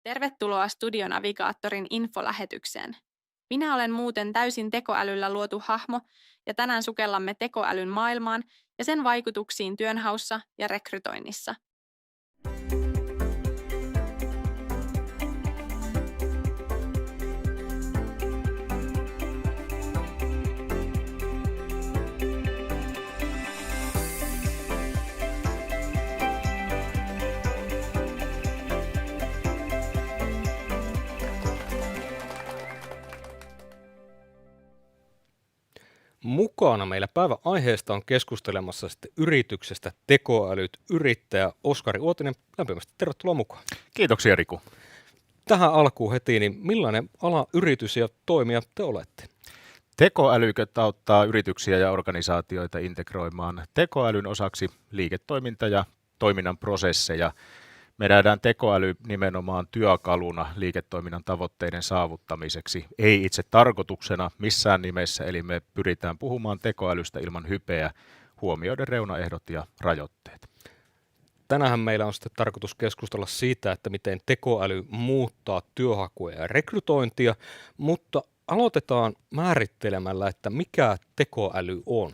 Tervetuloa Studionavigaattorin infolähetykseen. Minä olen muuten täysin tekoälyllä luotu hahmo ja tänään sukellamme tekoälyn maailmaan ja sen vaikutuksiin työnhaussa ja rekrytoinnissa. Mukana meillä päivän aiheesta on keskustelemassa sitten yrityksestä tekoälyt yrittäjä Oskari Uotinen. Lämpimästi tervetuloa mukaan. Kiitoksia Riku. Tähän alkuun heti, niin millainen ala, yritys ja toimija te olette? Tekoäly auttaa yrityksiä ja organisaatioita integroimaan tekoälyn osaksi liiketoiminta- ja toiminnan prosesseja. Me nähdään tekoäly nimenomaan työkaluna liiketoiminnan tavoitteiden saavuttamiseksi, ei itse tarkoituksena missään nimessä, eli me pyritään puhumaan tekoälystä ilman hypeä, huomioiden reunaehdot ja rajoitteet. Tänään meillä on sitten tarkoitus keskustella siitä, että miten tekoäly muuttaa työhakua ja rekrytointia, mutta aloitetaan määrittelemällä, että mikä tekoäly on.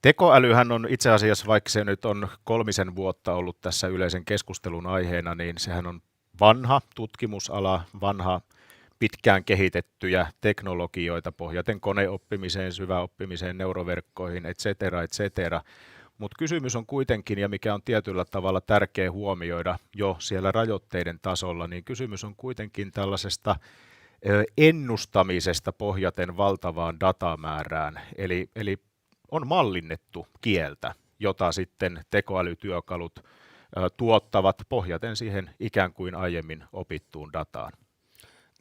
Tekoälyhän on itse asiassa, vaikka se nyt on 3 vuotta ollut tässä yleisen keskustelun aiheena, niin sehän on vanha tutkimusala, vanha pitkään kehitettyjä teknologioita pohjaten koneoppimiseen, syväoppimiseen, neuroverkkoihin, et cetera. Mutta kysymys on kuitenkin, ja mikä on tietyllä tavalla tärkeä huomioida jo siellä rajoitteiden tasolla, niin kysymys on kuitenkin tällaisesta ennustamisesta pohjaten valtavaan datamäärään, eli on mallinnettu kieltä, jota sitten tekoälytyökalut tuottavat pohjaten siihen ikään kuin aiemmin opittuun dataan.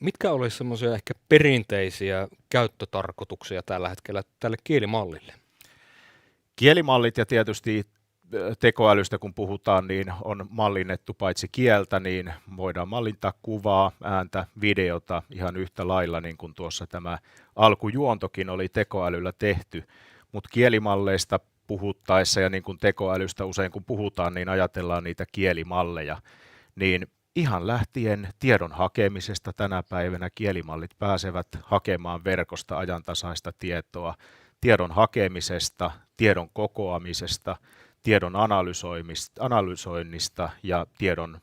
Mitkä olisi semmoisia ehkä perinteisiä käyttötarkoituksia tällä hetkellä tälle kielimallille? Kielimallit ja tietysti tekoälystä kun puhutaan, niin on mallinnettu paitsi kieltä, niin voidaan mallintaa kuvaa, ääntä, videota ihan yhtä lailla, niin kuin tuossa tämä alkujuontokin oli tekoälyllä tehty. Mutta kielimalleista puhuttaessa ja niin kuin tekoälystä usein kun puhutaan, niin ajatellaan niitä kielimalleja. Niin ihan lähtien tiedon hakemisesta tänä päivänä kielimallit pääsevät hakemaan verkosta ajantasaista tietoa, tiedon hakemisesta, tiedon kokoamisesta, tiedon analysoinnista ja tiedon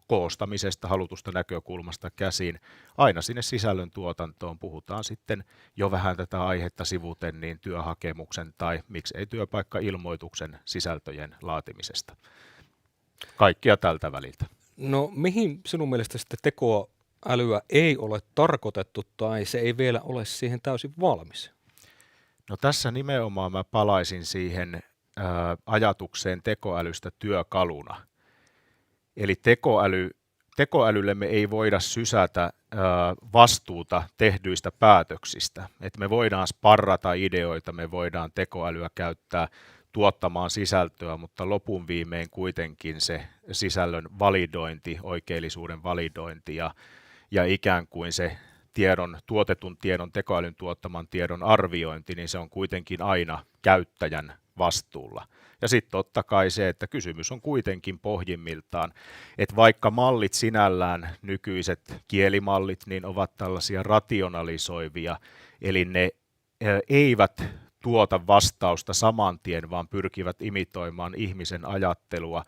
koostamisesta halutusta näkökulmasta käsin aina sinne sisällön tuotantoon. Puhutaan sitten jo vähän tätä aihetta sivuten niin työhakemuksen tai miksei työpaikkailmoituksen sisältöjen laatimisesta. Kaikkia tältä väliltä. No mihin sinun mielestä sitten tekoälyä ei ole tarkoitettu tai se ei vielä ole siihen täysin valmis? No tässä nimenomaan mä palaisin siihen ajatukseen tekoälystä työkaluna. Eli tekoälylle me ei voida sysätä vastuuta tehdyistä päätöksistä. Et me voidaan sparrata ideoita, me voidaan tekoälyä käyttää tuottamaan sisältöä, mutta lopun viimein kuitenkin se sisällön validointi, oikeellisuuden validointi ja ikään kuin se tuotetun tiedon, tekoälyn tuottaman tiedon arviointi, niin se on kuitenkin aina käyttäjän vastuulla. Ja sitten totta kai se, että kysymys on kuitenkin pohjimmiltaan, että vaikka mallit sinällään, nykyiset kielimallit, niin ovat tällaisia rationalisoivia, eli ne eivät tuota vastausta saman tien, vaan pyrkivät imitoimaan ihmisen ajattelua,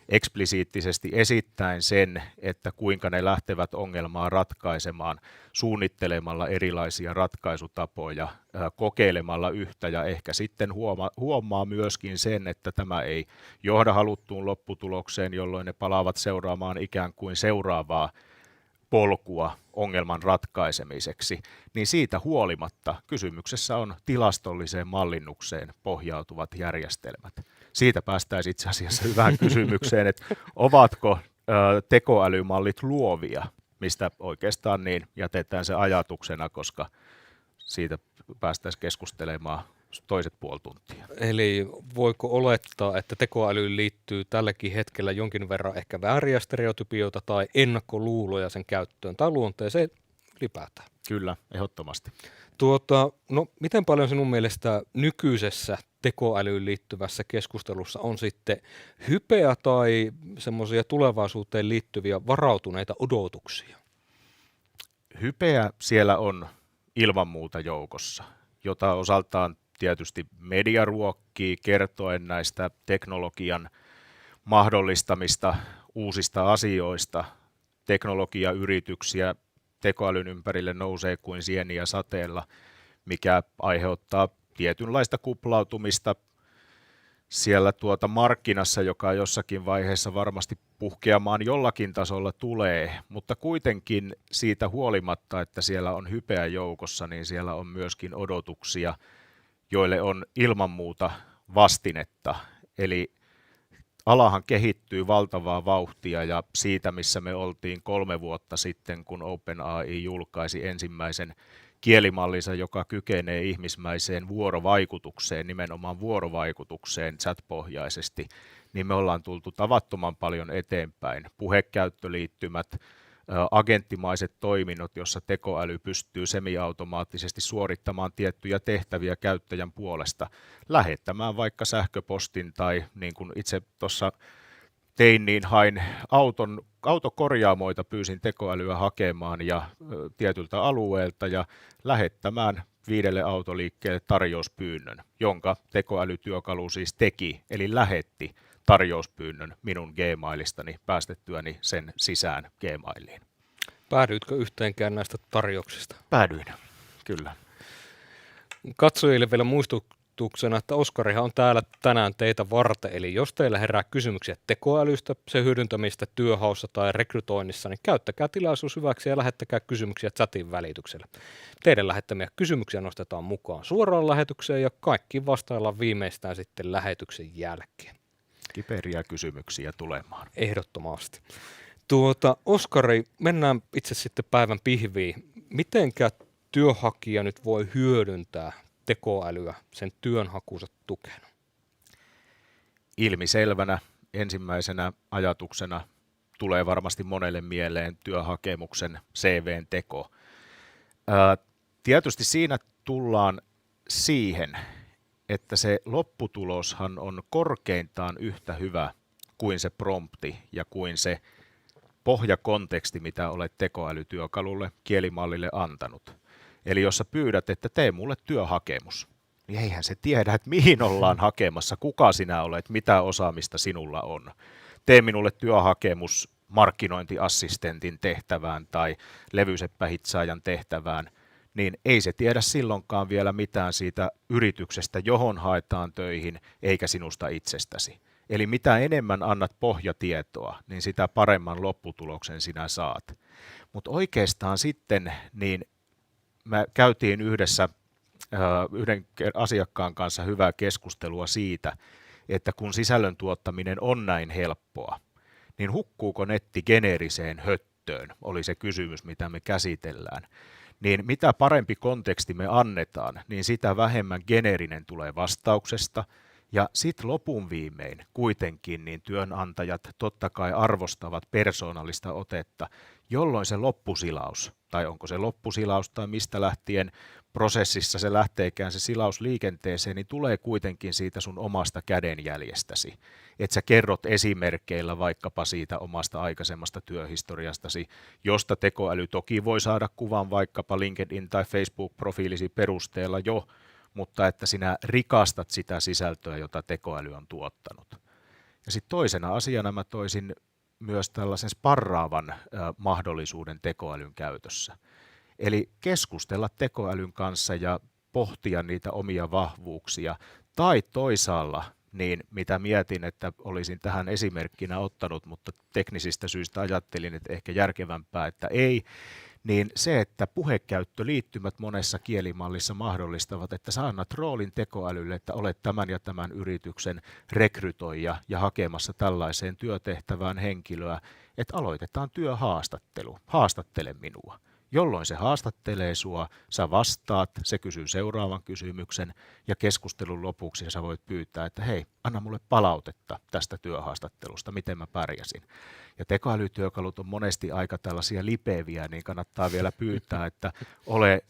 eksplisiittisesti esittäen sen, että kuinka ne lähtevät ongelmaa ratkaisemaan suunnittelemalla erilaisia ratkaisutapoja, kokeilemalla yhtä ja ehkä sitten huomaa myöskin sen, että tämä ei johda haluttuun lopputulokseen, jolloin ne palaavat seuraamaan ikään kuin seuraavaa polkua ongelman ratkaisemiseksi, niin siitä huolimatta kysymyksessä on tilastolliseen mallinnukseen pohjautuvat järjestelmät. Siitä päästäisiin itse asiassa hyvään kysymykseen, että ovatko tekoälymallit luovia, mistä oikeastaan niin jätetään se ajatuksena, koska siitä päästäisiin keskustelemaan toiset puoli tuntia. Eli voiko olettaa, että tekoälyyn liittyy tälläkin hetkellä jonkin verran ehkä vääriä stereotypioita tai ennakkoluuloja sen käyttöön tai luonteeseen ylipäätään? Kyllä, ehdottomasti. No, miten paljon sinun mielestä nykyisessä tekoälyyn liittyvässä keskustelussa on sitten hypeä tai semmoisia tulevaisuuteen liittyviä varautuneita odotuksia? Hypeä siellä on ilman muuta joukossa, jota osaltaan tietysti media ruokkii kertoen näistä teknologian mahdollistamista uusista asioista. Teknologiayrityksiä tekoälyn ympärille nousee kuin sieniä sateella, mikä aiheuttaa tietynlaista kuplautumista siellä markkinassa, joka jossakin vaiheessa varmasti puhkeamaan jollakin tasolla tulee, mutta kuitenkin siitä huolimatta, että siellä on hypeä joukossa, niin siellä on myöskin odotuksia, joille on ilman muuta vastinetta. Eli alahan kehittyy valtavaa vauhtia ja siitä, missä me oltiin 3 vuotta sitten, kun OpenAI julkaisi ensimmäisen kielimallinsa, joka kykenee ihmismäiseen vuorovaikutukseen, nimenomaan vuorovaikutukseen chat-pohjaisesti, niin me ollaan tultu tavattoman paljon eteenpäin. Puhekäyttöliittymät, agenttimaiset toiminnot, jossa tekoäly pystyy semiautomaattisesti suorittamaan tiettyjä tehtäviä käyttäjän puolesta, lähettämään vaikka sähköpostin tai niin kuin itse tuossa tein, niin hain autokorjaamoita, pyysin tekoälyä hakemaan ja tietyltä alueelta ja lähettämään 5 autoliikkeelle tarjouspyynnön, jonka tekoälytyökalu siis teki, eli lähetti tarjouspyynnön minun Gmailistani päästettyäni sen sisään Gmailiin. Päädyitkö yhteenkään näistä tarjouksista? Päädyin, kyllä. Katsojille vielä muistutuksena, että Oskarihan on täällä tänään teitä varten, eli jos teillä herää kysymyksiä tekoälystä, sen hyödyntämistä työhaussa tai rekrytoinnissa, niin käyttäkää tilaisuus hyväksi ja lähettäkää kysymyksiä chatin välityksellä. Teidän lähettämiä kysymyksiä nostetaan mukaan suoraan lähetykseen ja kaikki vastaillaan viimeistään sitten lähetyksen jälkeen. Kiperiä kysymyksiä tulemaan. Ehdottomasti. Oskari, mennään itse sitten päivän pihviin. Mitenkä työnhakija nyt voi hyödyntää tekoälyä sen työnhakunsa tukena? Ilmiselvänä ensimmäisenä ajatuksena tulee varmasti monelle mieleen työhakemuksen CV:n teko. Tietysti siinä tullaan siihen, että se lopputuloshan on korkeintaan yhtä hyvä kuin se prompti ja kuin se pohjakonteksti, mitä olet tekoälytyökalulle, kielimallille antanut. Eli jos sä pyydät, että tee mulle työhakemus, niin eihän se tiedä, että mihin ollaan hakemassa, kuka sinä olet, mitä osaamista sinulla on. Tee minulle työhakemus markkinointiassistentin tehtävään tai levyseppähitsaajan tehtävään, niin ei se tiedä silloinkaan vielä mitään siitä yrityksestä, johon haetaan töihin, eikä sinusta itsestäsi. Eli mitä enemmän annat pohjatietoa, niin sitä paremman lopputuloksen sinä saat. Mutta oikeastaan sitten niin me käytiin yhdessä yhden asiakkaan kanssa hyvää keskustelua siitä, että kun sisällön tuottaminen on näin helppoa, niin hukkuuko netti geneeriseen höttöön, oli se kysymys, mitä me käsitellään. Niin mitä parempi konteksti me annetaan, niin sitä vähemmän geneerinen tulee vastauksesta. Ja sitten lopun viimein kuitenkin niin työnantajat totta kai arvostavat persoonallista otetta, jolloin se loppusilaus, tai onko se loppusilaus tai mistä lähtien prosessissa se lähteekään se silaus liikenteeseen, niin tulee kuitenkin siitä sun omasta kädenjäljestäsi. Että sä kerrot esimerkkeillä vaikkapa siitä omasta aikaisemmasta työhistoriastasi, josta tekoäly toki voi saada kuvan vaikkapa LinkedIn tai Facebook-profiilisi perusteella jo, mutta että sinä rikastat sitä sisältöä, jota tekoäly on tuottanut. Ja sitten toisena asiana mä toisin myös tällaisen sparraavan mahdollisuuden tekoälyn käytössä. Eli keskustella tekoälyn kanssa ja pohtia niitä omia vahvuuksia. Tai toisaalla, niin mitä mietin, että olisin tähän esimerkkinä ottanut, mutta teknisistä syistä ajattelin, että ehkä järkevämpää, että ei, niin se, että puhekäyttöliittymät monessa kielimallissa mahdollistavat, että sä annat roolin tekoälylle, että olet tämän ja tämän yrityksen rekrytoija ja hakemassa tällaiseen työtehtävään henkilöä, että aloitetaan työhaastattelu, haastattele minua, jolloin se haastattelee sua, sä vastaat, se kysyy seuraavan kysymyksen ja keskustelun lopuksi sä voit pyytää, että hei, anna mulle palautetta tästä työhaastattelusta, miten mä pärjäsin. Ja tekoälytyökalut on monesti aika tällaisia lipeviä, niin kannattaa vielä pyytää, että ole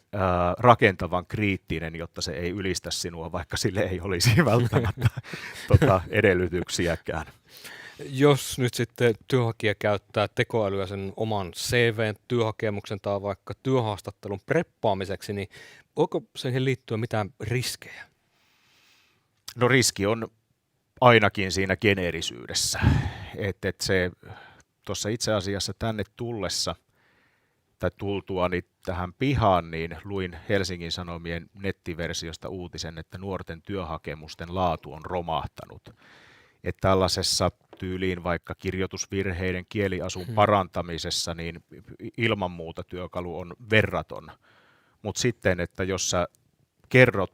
rakentavan kriittinen, jotta se ei ylistä sinua, vaikka sille ei olisi välttämättä edellytyksiäkään. Jos nyt sitten työnhakija käyttää tekoälyä sen oman CV:n, työhakemuksen tai vaikka työhaastattelun preppaamiseksi, niin voiko siihen liittyä mitään riskejä? No riski on ainakin siinä geneerisyydessä, että se tuossa itse asiassa tänne tullessa tai tultuani tähän pihaan, niin luin Helsingin Sanomien nettiversiosta uutisen, että nuorten työhakemusten laatu on romahtanut. Että tällaisessa tyyliin vaikka kirjoitusvirheiden, kieliasun parantamisessa, niin ilman muuta työkalu on verraton. Mutta sitten, että jos sä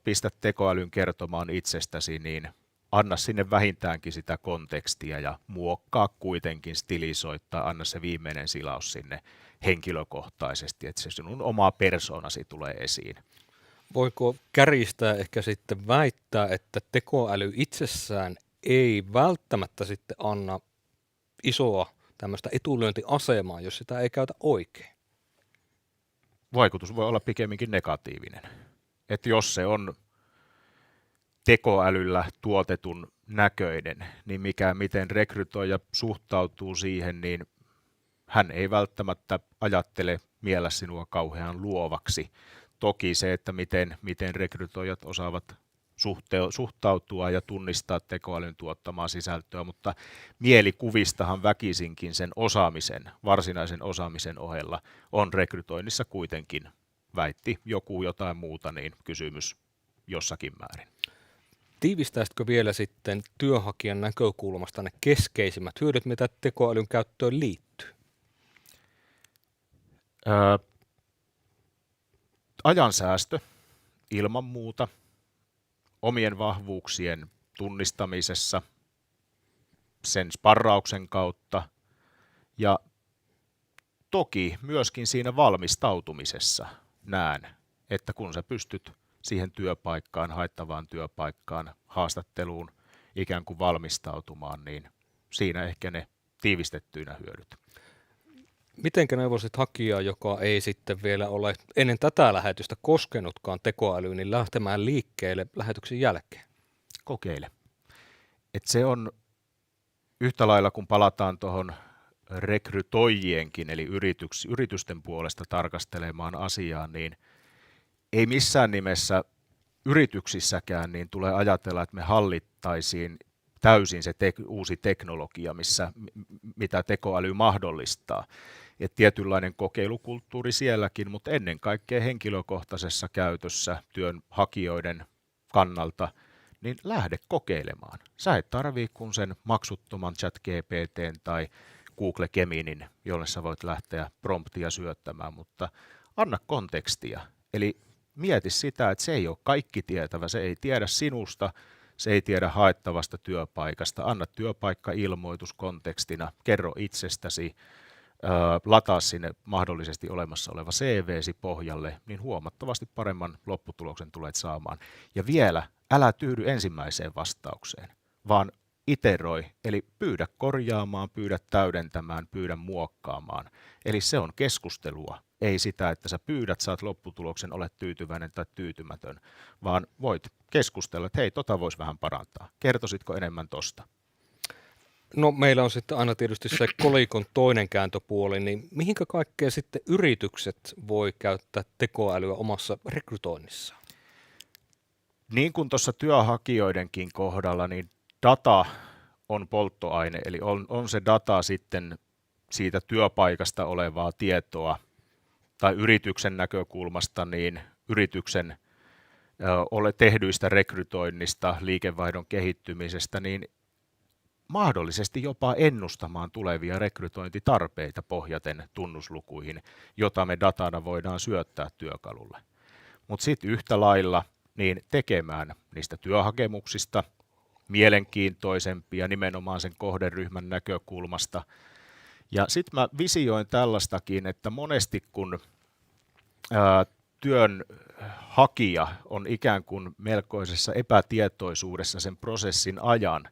pistät tekoälyn kertomaan itsestäsi, niin anna sinne vähintäänkin sitä kontekstia ja muokkaa kuitenkin, stilisoittaa, anna se viimeinen silaus sinne henkilökohtaisesti, että se sinun oma persoonasi tulee esiin. Voiko kärjistää ehkä sitten väittää, että tekoäly itsessään ei välttämättä sitten anna isoa tämmöistä etulyöntiasemaa, jos sitä ei käytä oikein? Vaikutus voi olla pikemminkin negatiivinen. Että jos se on tekoälyllä tuotetun näköinen, niin miten rekrytoija suhtautuu siihen, niin hän ei välttämättä ajattele miellä sinua kauhean luovaksi. Toki se, että miten rekrytoijat osaavat suhtautua ja tunnistaa tekoälyn tuottamaa sisältöä, mutta mielikuvistahan väkisinkin sen varsinaisen osaamisen ohella on rekrytoinnissa kuitenkin, väitti joku jotain muuta, niin kysymys jossakin määrin. Tiivistäisitkö vielä sitten työnhakijan näkökulmasta ne keskeisimmät hyödyt, mitä tekoälyn käyttöön liittyy? Ajansäästö ilman muuta, omien vahvuuksien tunnistamisessa, sen sparrauksen kautta ja toki myöskin siinä valmistautumisessa näen, että kun sä pystyt siihen työpaikkaan, haettavaan työpaikkaan, haastatteluun ikään kuin valmistautumaan, niin siinä ehkä ne tiivistettyinä hyödyt. Mitenkä neuvoisit hakijaa, joka ei sitten vielä ole ennen tätä lähetystä koskenutkaan tekoälyyn, niin lähtemään liikkeelle lähetyksen jälkeen? Kokeile. Et se on yhtä lailla, kun palataan tuohon rekrytoijienkin, eli yritysten puolesta tarkastelemaan asiaa, niin ei missään nimessä yrityksissäkään niin tulee ajatella, että me hallittaisiin täysin se uusi teknologia, mitä tekoäly mahdollistaa. Et tietynlainen kokeilukulttuuri sielläkin, mutta ennen kaikkea henkilökohtaisessa käytössä työnhakijoiden kannalta, niin lähde kokeilemaan. Sä et tarvii kun sen maksuttoman ChatGPT:n tai Google Geminin, jolle sä voit lähteä promptia syöttämään, mutta anna kontekstia. Eli mieti sitä, että se ei ole kaikki tietävä, se ei tiedä sinusta, se ei tiedä haettavasta työpaikasta. Anna työpaikka-ilmoitus kontekstina, kerro itsestäsi, lataa sinne mahdollisesti olemassa oleva CV:si pohjalle, niin huomattavasti paremman lopputuloksen tulet saamaan. Ja vielä, älä tyydy ensimmäiseen vastaukseen, vaan iteroi, eli pyydä korjaamaan, pyydä täydentämään, pyydä muokkaamaan. Eli se on keskustelua, ei sitä, että sä pyydät, saat lopputuloksen, olet tyytyväinen tai tyytymätön, vaan voit keskustella, että hei, voisi vähän parantaa. Kertoisitko enemmän tosta? No meillä on sitten aina tietysti se kolikon toinen kääntöpuoli, niin mihinkä kaikkea sitten yritykset voi käyttää tekoälyä omassa rekrytoinnissaan? Niin kuin tuossa työhakijoidenkin kohdalla, niin data on polttoaine, eli on se data sitten siitä työpaikasta olevaa tietoa tai yrityksen näkökulmasta, niin yrityksen tehdyistä rekrytoinnista, liikevaihdon kehittymisestä, niin mahdollisesti jopa ennustamaan tulevia rekrytointitarpeita pohjaten tunnuslukuihin, jota me datana voidaan syöttää työkalulle. Mutta sitten yhtä lailla niin tekemään niistä työhakemuksista mielenkiintoisempia nimenomaan sen kohderyhmän näkökulmasta. Ja sitten mä visioin tällaistakin, että monesti kun työnhakija on ikään kuin melkoisessa epätietoisuudessa sen prosessin ajan,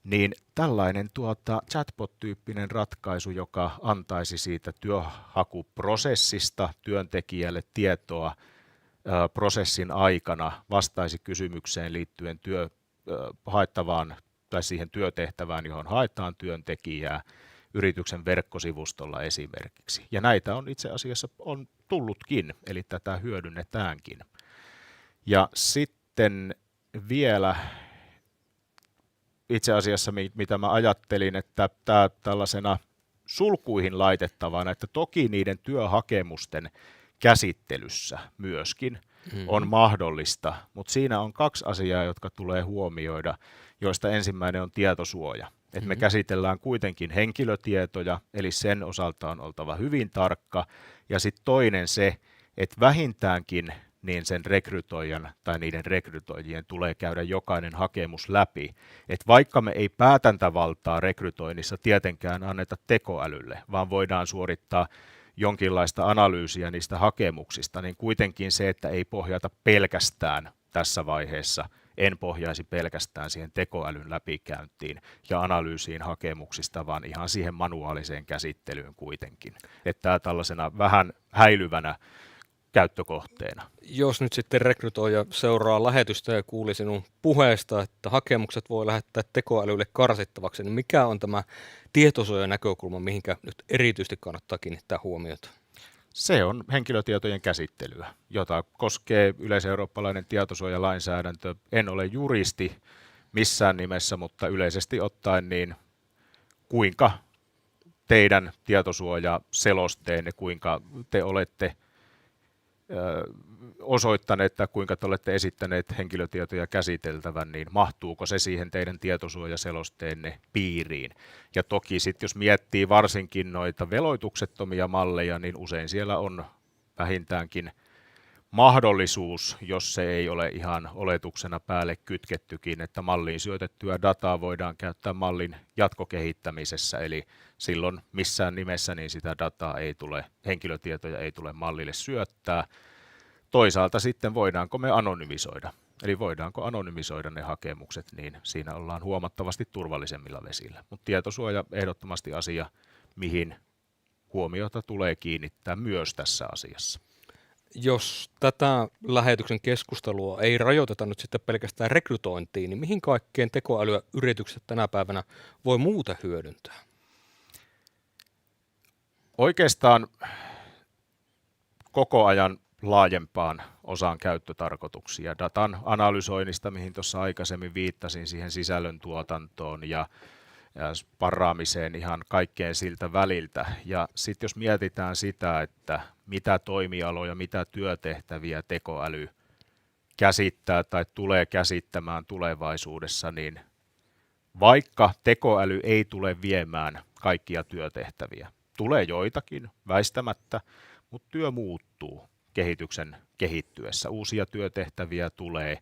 niin tällainen chatbot-tyyppinen ratkaisu, joka antaisi siitä työhakuprosessista työntekijälle tietoa prosessin aikana, vastaisi kysymykseen liittyen haettavaan tai siihen työtehtävään, johon haetaan työntekijää yrityksen verkkosivustolla esimerkiksi. Ja näitä on itse asiassa on tullutkin, eli tätä hyödynnetäänkin. Ja sitten vielä itse asiassa, mitä mä ajattelin, että tämä tällaisena sulkuihin laitettavana, että toki niiden työhakemusten käsittelyssä myöskin on mahdollista, mutta siinä on 2 asiaa, jotka tulee huomioida, joista ensimmäinen on tietosuoja. Että me käsitellään kuitenkin henkilötietoja, eli sen osalta on oltava hyvin tarkka, ja sitten toinen se, että vähintäänkin niin sen rekrytoijan tai niiden rekrytoijien tulee käydä jokainen hakemus läpi. Et vaikka me ei päätäntävaltaa rekrytoinnissa tietenkään anneta tekoälylle, vaan voidaan suorittaa jonkinlaista analyysiä niistä hakemuksista, niin kuitenkin se, että ei pohjata pelkästään tässä vaiheessa, en pohjaisi pelkästään siihen tekoälyn läpikäyntiin ja analyysiin hakemuksista, vaan ihan siihen manuaaliseen käsittelyyn kuitenkin. Että tämä tällaisena vähän häilyvänä käyttökohteena. Jos nyt sitten rekrytoija seuraa lähetystä ja kuuli sinun puheesta, että hakemukset voi lähettää tekoälylle karsittavaksi, niin mikä on tämä tietosuojan näkökulma, mihinkä nyt erityisesti kannattaa kiinnittää huomiota? Se on henkilötietojen käsittelyä, jota koskee yleiseurooppalainen tietosuojalainsäädäntö. En ole juristi missään nimessä, mutta yleisesti ottaen niin kuinka teidän tietosuojaselosteenne, kuinka te olette osoittaneet tai kuinka te olette esittäneet henkilötietoja käsiteltävän, niin mahtuuko se siihen teidän tietosuojaselosteenne piiriin. Ja toki sitten jos miettii varsinkin noita veloituksettomia malleja, niin usein siellä on vähintäänkin mahdollisuus, jos se ei ole ihan oletuksena päälle kytkettykin, että malliin syötettyä dataa voidaan käyttää mallin jatkokehittämisessä, eli silloin missään nimessä niin sitä dataa ei tule, henkilötietoja ei tule mallille syöttää. Toisaalta sitten voidaanko me anonymisoida, eli voidaanko anonymisoida ne hakemukset, niin siinä ollaan huomattavasti turvallisemmilla vesillä. Mutta tietosuoja ehdottomasti asia, mihin huomiota tulee kiinnittää myös tässä asiassa. Jos tätä lähetyksen keskustelua ei rajoiteta nyt sitten pelkästään rekrytointiin, niin mihin kaikkeen tekoälyä yritykset tänä päivänä voi muuten hyödyntää? Oikeastaan koko ajan laajempaan osaan käyttötarkoituksia. Datan analysoinnista, mihin tuossa aikaisemmin viittasin, siihen sisällöntuotantoon ja sparraamiseen ihan kaikkeen siltä väliltä. Ja sitten jos mietitään sitä, että mitä toimialoja, mitä työtehtäviä tekoäly käsittää tai tulee käsittämään tulevaisuudessa, niin vaikka tekoäly ei tule viemään kaikkia työtehtäviä, tulee joitakin väistämättä, mutta työ muuttuu kehityksen kehittyessä. Uusia työtehtäviä tulee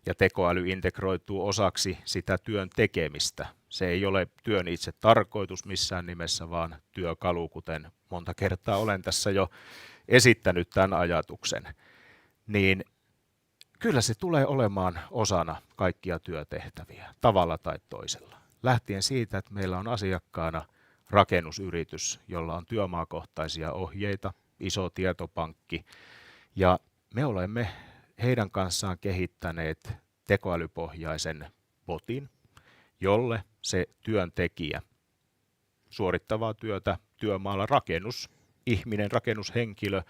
ja tekoäly integroituu osaksi sitä työn tekemistä. Se ei ole työn itse tarkoitus missään nimessä, vaan työkalu, kuten monta kertaa olen tässä jo esittänyt tämän ajatuksen. Niin kyllä se tulee olemaan osana kaikkia työtehtäviä, tavalla tai toisella. Lähtien siitä, että meillä on asiakkaana rakennusyritys, jolla on työmaakohtaisia ohjeita, iso tietopankki, ja me olemme heidän kanssaan kehittäneet tekoälypohjaisen botin, jolle se työntekijä suorittavaa työtä työmaalla rakennusihminen, rakennushenkilö,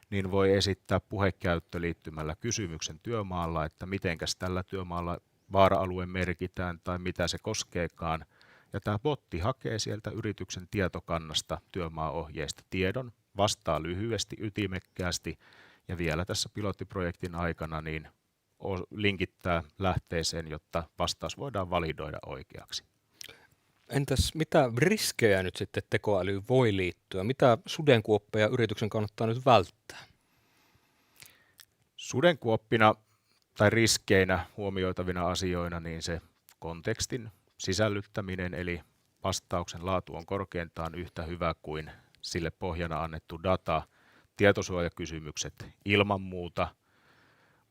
niin voi esittää puhekäyttöliittymällä kysymyksen työmaalla, että mitenkäs tällä työmaalla vaara-alue merkitään tai mitä se koskeekaan. Ja tämä botti hakee sieltä yrityksen tietokannasta työmaaohjeista tiedon, vastaa lyhyesti, ytimekkäästi ja vielä tässä pilottiprojektin aikana niin linkittää lähteeseen, jotta vastaus voidaan validoida oikeaksi. Entäs mitä riskejä nyt sitten tekoälyyn voi liittyä? Mitä sudenkuoppeja yrityksen kannattaa nyt välttää? Sudenkuoppina tai riskeinä huomioitavina asioina niin se kontekstin sisällyttäminen, eli vastauksen laatu on korkeintaan yhtä hyvä kuin sille pohjana annettu data. tietosuojakysymykset ilman muuta,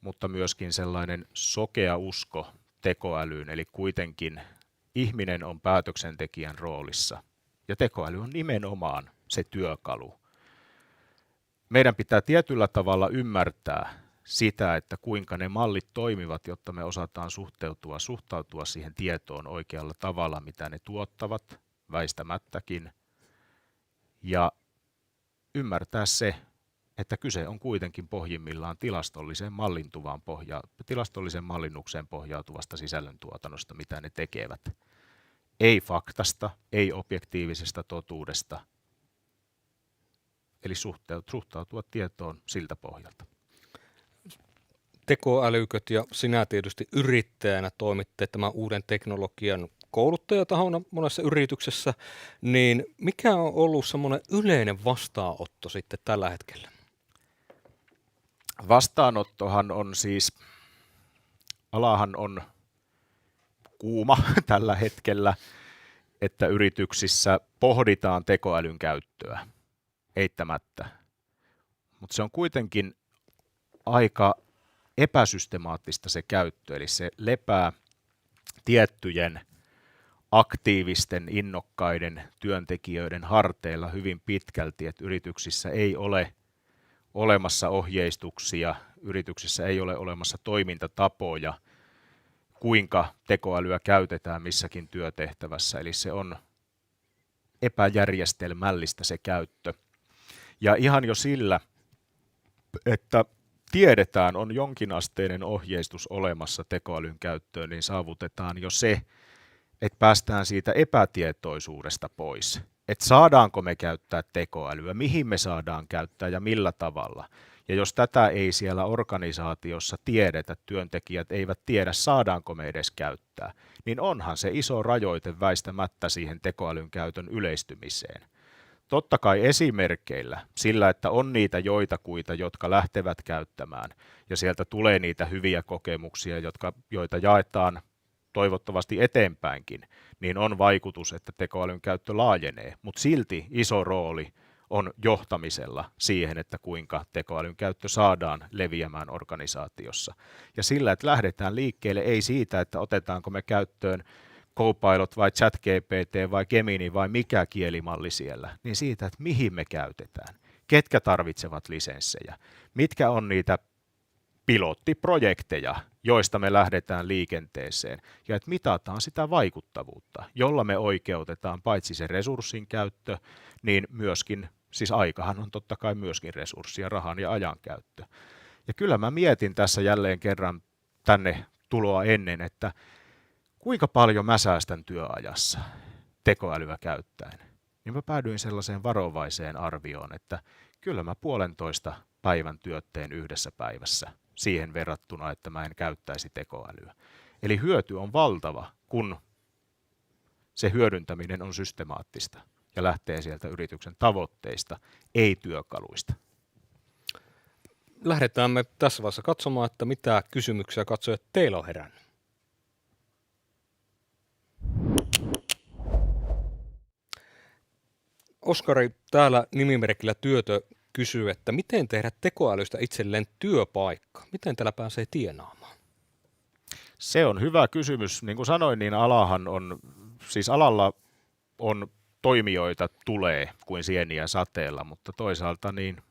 mutta myöskin sellainen sokea usko tekoälyyn, eli kuitenkin ihminen on päätöksentekijän roolissa ja tekoäly on nimenomaan se työkalu. Meidän pitää tietyllä tavalla ymmärtää sitä, että kuinka ne mallit toimivat, jotta me osataan suhtautua siihen tietoon oikealla tavalla, mitä ne tuottavat, väistämättäkin, ja ymmärtää se, että kyse on kuitenkin pohjimmillaan tilastollisen mallinnukseen pohjautuvasta sisällöntuotannosta, mitä ne tekevät. Ei faktasta, ei objektiivisesta totuudesta, eli suhtautua tietoon siltä pohjalta. Tekoälyköt ja sinä tietysti yrittäjänä toimitte tämän uuden teknologian kouluttajatahona monessa yrityksessä, niin mikä on ollut semmoinen yleinen vastaanotto sitten tällä hetkellä? Vastaanottohan on siis, alahan on kuuma tällä hetkellä, että yrityksissä pohditaan tekoälyn käyttöä, eittämättä. Mutta se on kuitenkin aika epäsystemaattista se käyttö, eli se lepää tiettyjen aktiivisten, innokkaiden työntekijöiden harteilla hyvin pitkälti, että yrityksissä ei ole olemassa ohjeistuksia, yrityksissä ei ole olemassa toimintatapoja, kuinka tekoälyä käytetään missäkin työtehtävässä, eli se on epäjärjestelmällistä se käyttö. Ja ihan jo sillä, että tiedetään, on jonkinasteinen ohjeistus olemassa tekoälyn käyttöön, niin saavutetaan jo se, että päästään siitä epätietoisuudesta pois. Että saadaanko me käyttää tekoälyä, mihin me saadaan käyttää ja millä tavalla. Ja jos tätä ei siellä organisaatiossa tiedetä, työntekijät eivät tiedä, saadaanko me edes käyttää, niin onhan se iso rajoite väistämättä siihen tekoälyn käytön yleistymiseen. Totta kai esimerkkeillä, sillä että on niitä joitakuita, jotka lähtevät käyttämään, ja sieltä tulee niitä hyviä kokemuksia, joita jaetaan toivottavasti eteenpäinkin, niin on vaikutus, että tekoälyn käyttö laajenee, mutta silti iso rooli on johtamisella siihen, että kuinka tekoälyn käyttö saadaan leviämään organisaatiossa. Ja sillä, että lähdetään liikkeelle, ei siitä, että otetaanko me käyttöön Copilot vai ChatGPT vai Gemini vai mikä kielimalli siellä, niin siitä, että mihin me käytetään, ketkä tarvitsevat lisenssejä, mitkä on niitä pilottiprojekteja, joista me lähdetään liikenteeseen, ja että mitataan sitä vaikuttavuutta, jolla me oikeutetaan paitsi se resurssin käyttö, niin myöskin, siis aikahan on totta kai myöskin resurssia, rahan ja ajan käyttö. Ja kyllä mä mietin tässä jälleen kerran tänne tuloa ennen, että kuinka paljon mä säästän työajassa tekoälyä käyttäen. Niin mä päädyin sellaiseen varovaiseen arvioon, että kyllä mä 1,5 päivän työt teen yhdessä päivässä siihen verrattuna, että mä en käyttäisi tekoälyä. Eli hyöty on valtava, kun se hyödyntäminen on systemaattista ja lähtee sieltä yrityksen tavoitteista, ei työkaluista. Lähdetään me tässä vaiheessa katsomaan, että mitä kysymyksiä katsojat teillä on herännyt. Oskari täällä nimimerkillä Työtö kysyy, että miten tehdä tekoälystä itselleen työpaikka? Miten täällä pääsee tienaamaan? Se on hyvä kysymys. Niin kuin sanoin, niin alalla on toimijoita tulee kuin sieniä sateella, mutta toisaalta niin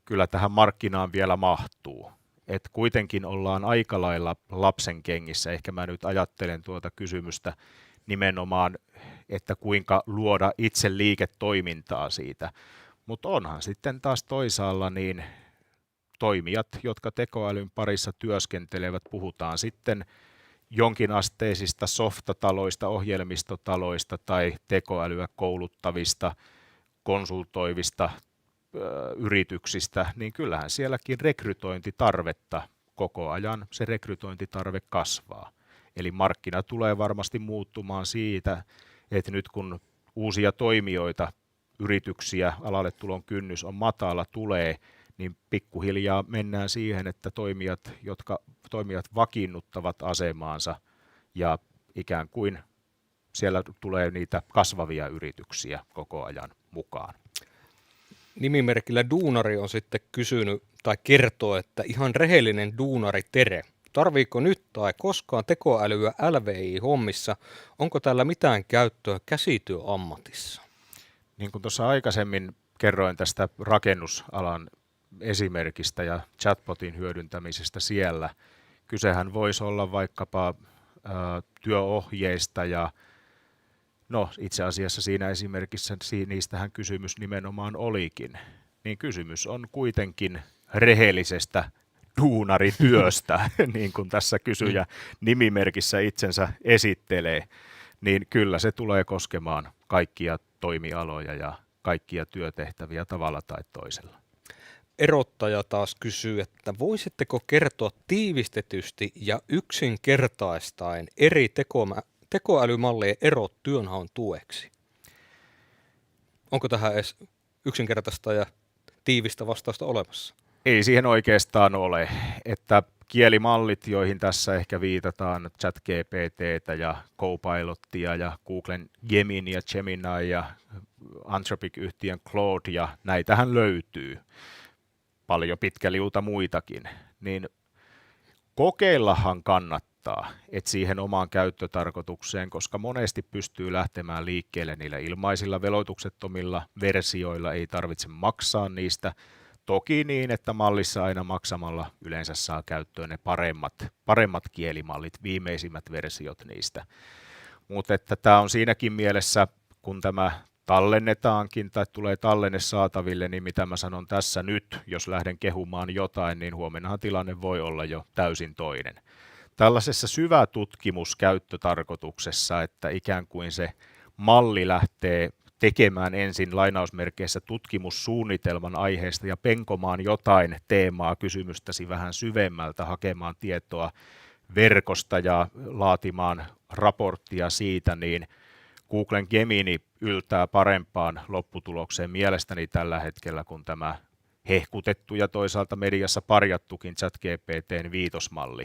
kyllä tähän markkinaan vielä mahtuu. Et kuitenkin ollaan aika lailla lapsen kengissä. Ehkä mä nyt ajattelen tuota kysymystä nimenomaan, että kuinka luoda itse liiketoimintaa siitä. Mutta onhan sitten taas toisaalla niin toimijat, jotka tekoälyn parissa työskentelevät, puhutaan sitten jonkinasteisista softataloista, ohjelmistotaloista tai tekoälyä kouluttavista, konsultoivista yrityksistä, niin kyllähän sielläkin rekrytointitarvetta koko ajan, se rekrytointitarve kasvaa. Eli markkina tulee varmasti muuttumaan siitä, että nyt kun uusia toimijoita, yrityksiä, alalle tulon kynnys on matala, tulee, niin pikkuhiljaa mennään siihen, että toimijat vakiinnuttavat asemaansa ja ikään kuin siellä tulee niitä kasvavia yrityksiä koko ajan mukaan. Nimimerkillä Duunari on sitten kysynyt tai kertoo, että ihan rehellinen duunari Tere. Tarviiko nyt tai koskaan tekoälyä LVI-hommissa? Onko tällä mitään käyttöä käsityöammatissa? Niin kuin tuossa aikaisemmin kerroin tästä rakennusalan esimerkistä ja chatbotin hyödyntämisestä siellä, kysehän voisi olla vaikkapa työohjeista ja no itse asiassa siinä esimerkissä niistähän kysymys nimenomaan olikin. Niin kysymys on kuitenkin rehellisestä duunarityöstä, niin kuin tässä kysyjä nimimerkissä itsensä esittelee, niin kyllä se tulee koskemaan kaikkia toimialoja ja kaikkia työtehtäviä tavalla tai toisella. Erottaja taas kysyy, että voisitteko kertoa tiivistetysti ja yksinkertaistaen eri tekoälymallien erot työnhaun tueksi? Onko tähän edes yksinkertaista ja tiivistä vastausta olemassa? Ei siihen oikeastaan ole, että kielimallit, joihin tässä ehkä viitataan, ChatGPT:tä ja Copilottia ja Googlen Gemini ja Gemini ja Anthropic-yhtiön Claude ja näitähän löytyy paljon pitkäliuta muitakin, niin kokeillahan kannattaa, että siihen omaan käyttötarkoitukseen, koska monesti pystyy lähtemään liikkeelle niillä ilmaisilla veloituksettomilla versioilla, ei tarvitse maksaa niistä. Toki niin, että mallissa aina maksamalla yleensä saa käyttöön ne paremmat kielimallit, viimeisimmät versiot niistä. Mutta että tämä on siinäkin mielessä, kun tämä tallennetaankin tai tulee tallenne saataville, niin mitä mä sanon tässä nyt, jos lähden kehumaan jotain, niin huomennahan tilanne voi olla jo täysin toinen. Tällaisessa syvä tutkimuskäyttötarkoituksessa, että ikään kuin se malli lähtee tekemään ensin lainausmerkeissä tutkimussuunnitelman aiheesta ja penkomaan jotain teemaa, kysymystäsi vähän syvemmältä, hakemaan tietoa verkosta ja laatimaan raporttia siitä, niin Googlen Gemini yltää parempaan lopputulokseen mielestäni tällä hetkellä kuin tämä hehkutettu ja toisaalta mediassa parjattukin ChatGPT:n viitosmalli.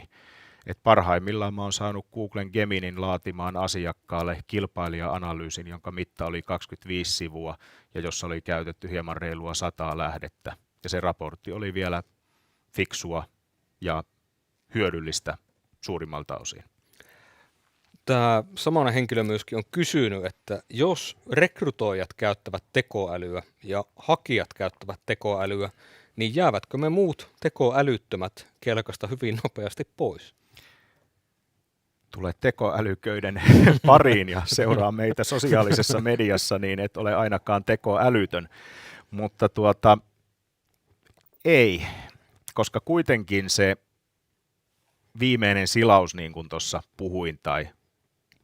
Et parhaimmillaan mä oon saanut Googlen Geminin laatimaan asiakkaalle kilpailija-analyysin, jonka mitta oli 25 sivua ja jossa oli käytetty hieman reilua 100 lähdettä. Ja se raportti oli vielä fiksua ja hyödyllistä suurimmalta osin. Tämä samainen henkilö myöskin on kysynyt, että jos rekrytoijat käyttävät tekoälyä ja hakijat käyttävät tekoälyä, niin jäävätkö me muut tekoälyttömät kelkasta hyvin nopeasti pois? Tule tekoälyköiden pariin ja seuraa meitä sosiaalisessa mediassa, niin et ole ainakaan tekoälytön. Mutta ei, koska kuitenkin se viimeinen silaus, niin kuin tuossa puhuin,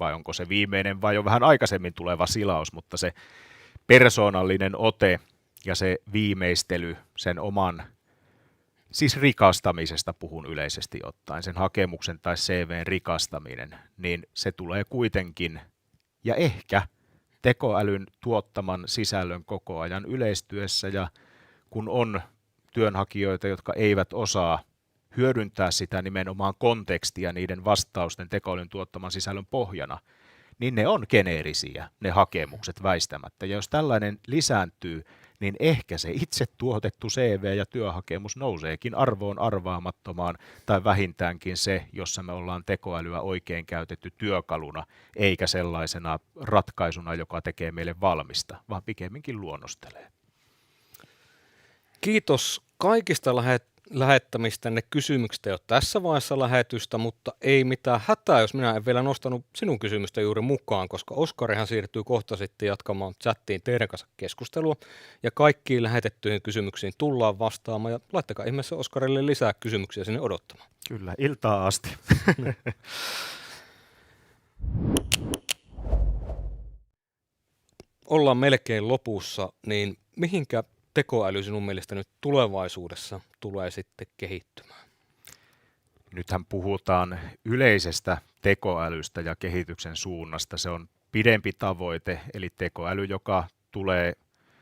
vai onko se viimeinen vai on vähän aikaisemmin tuleva silaus, mutta se persoonallinen ote ja se viimeistely, sen oman, siis rikastamisesta puhun yleisesti ottaen, sen hakemuksen tai CVn rikastaminen, niin se tulee kuitenkin, ja ehkä tekoälyn tuottaman sisällön koko ajan yleistyessä, ja kun on työnhakijoita, jotka eivät osaa hyödyntää sitä nimenomaan kontekstia niiden vastausten tekoälyn tuottaman sisällön pohjana, niin ne on geneerisiä, ne hakemukset väistämättä. Ja jos tällainen lisääntyy, niin ehkä se itse tuotettu CV ja työhakemus nouseekin arvoon arvaamattomaan, tai vähintäänkin se, jossa me ollaan tekoälyä oikein käytetty työkaluna, eikä sellaisena ratkaisuna, joka tekee meille valmista, vaan pikemminkin luonnostelee. Kiitos kaikista lähettämistänne kysymyksistä jo tässä vaiheessa lähetystä, mutta ei mitään hätää, jos minä en vielä nostanut sinun kysymystä juuri mukaan, koska Oskarihan siirtyy kohta sitten jatkamaan chattiin teidän kanssa keskustelua, ja kaikkiin lähetettyihin kysymyksiin tullaan vastaamaan, ja laittakaa ihmeessä Oskarille lisää kysymyksiä sinne odottamaan. Kyllä, iltaa asti. Ollaan melkein lopussa, niin mihinkä tekoäly sinun mielestä nyt tulevaisuudessa tulee sitten kehittymään? Nythän puhutaan yleisestä tekoälystä ja kehityksen suunnasta. Se on pidempi tavoite, eli tekoäly, joka tulee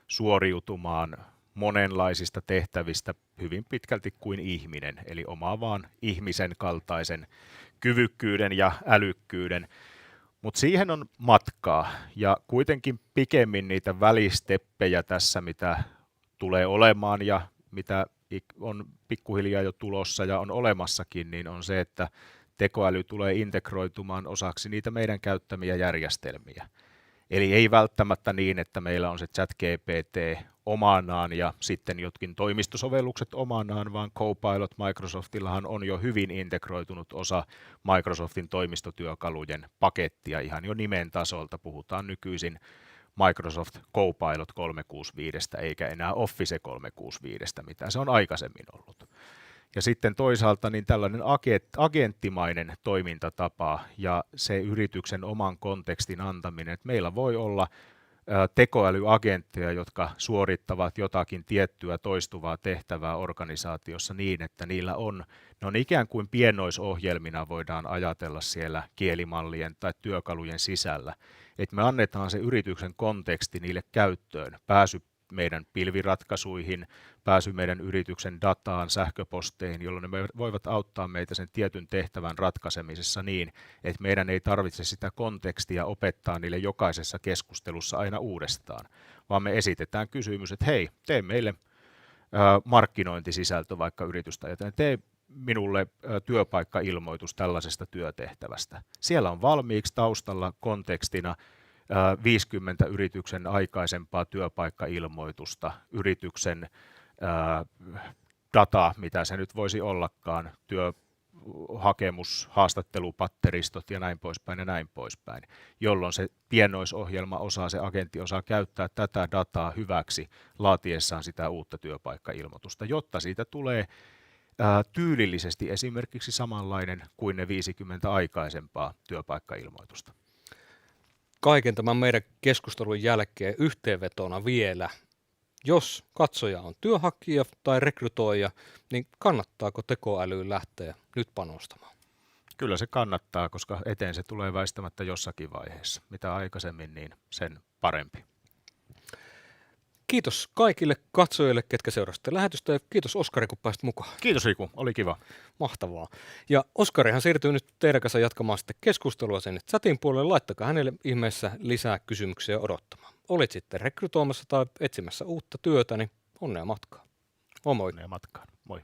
suoriutumaan monenlaisista tehtävistä hyvin pitkälti kuin ihminen, eli omaavaan ihmisen kaltaisen kyvykkyyden ja älykkyyden. Mutta siihen on matkaa, ja kuitenkin pikemmin niitä välisteppejä tässä, mitä tulee olemaan ja mitä on pikkuhiljaa jo tulossa ja on olemassakin, niin on se, että tekoäly tulee integroitumaan osaksi niitä meidän käyttämiä järjestelmiä. Eli ei välttämättä niin, että meillä on se ChatGPT omanaan ja sitten jotkin toimistosovellukset omanaan, vaan Copilot Microsoftillahan on jo hyvin integroitunut osa Microsoftin toimistotyökalujen pakettia ihan jo nimen tasolta. Puhutaan nykyisin Microsoft Copilot 365 eikä enää Office 365, mitä se on aikaisemmin ollut. Ja sitten toisaalta niin tällainen agenttimainen toimintatapa ja se yrityksen oman kontekstin antaminen, että meillä voi olla tekoälyagentteja, jotka suorittavat jotakin tiettyä toistuvaa tehtävää organisaatiossa niin, että ne on ikään kuin pienoisohjelmina voidaan ajatella siellä kielimallien tai työkalujen sisällä, että me annetaan se yrityksen konteksti niille käyttöön, pääsy meidän pilviratkaisuihin, pääsy meidän yrityksen dataan, sähköposteihin, jolloin ne voivat auttaa meitä sen tietyn tehtävän ratkaisemisessa niin, että meidän ei tarvitse sitä kontekstia opettaa niille jokaisessa keskustelussa aina uudestaan, vaan me esitetään kysymys, että hei, tee meille markkinointisisältö vaikka yritystä, joten tee minulle työpaikkailmoitus tällaisesta työtehtävästä. Siellä on valmiiksi taustalla kontekstina 50 yrityksen aikaisempaa työpaikkailmoitusta, yrityksen data, mitä se nyt voisi ollakaan, työhakemus, haastattelupatteristot ja näin poispäin, jolloin se pienoisohjelma se agentti osaa käyttää tätä dataa hyväksi laatiessaan sitä uutta työpaikkailmoitusta, jotta siitä tulee tyylillisesti esimerkiksi samanlainen kuin ne 50 aikaisempaa työpaikkailmoitusta. Kaiken tämän meidän keskustelun jälkeen yhteenvetona vielä, jos katsoja on työnhakija tai rekrytoija, niin kannattaako tekoälyyn lähteä nyt panostamaan? Kyllä se kannattaa, koska eteen se tulee väistämättä jossakin vaiheessa. Mitä aikaisemmin, niin sen parempi. Kiitos kaikille katsojille, ketkä seurasitte lähetystä, ja kiitos Oskari, kun pääsit mukaan. Kiitos Riku, oli kiva. Mahtavaa. Ja Oskarihan siirtyy nyt teidän kanssa jatkamaan sitten keskustelua sinne chatin puolelle. Laittakaa hänelle ihmeessä lisää kysymyksiä odottamaan. Olit sitten rekrytoimassa tai etsimässä uutta työtä, niin onnea matkaan. Moi moi. Onnea matkaan. Moi.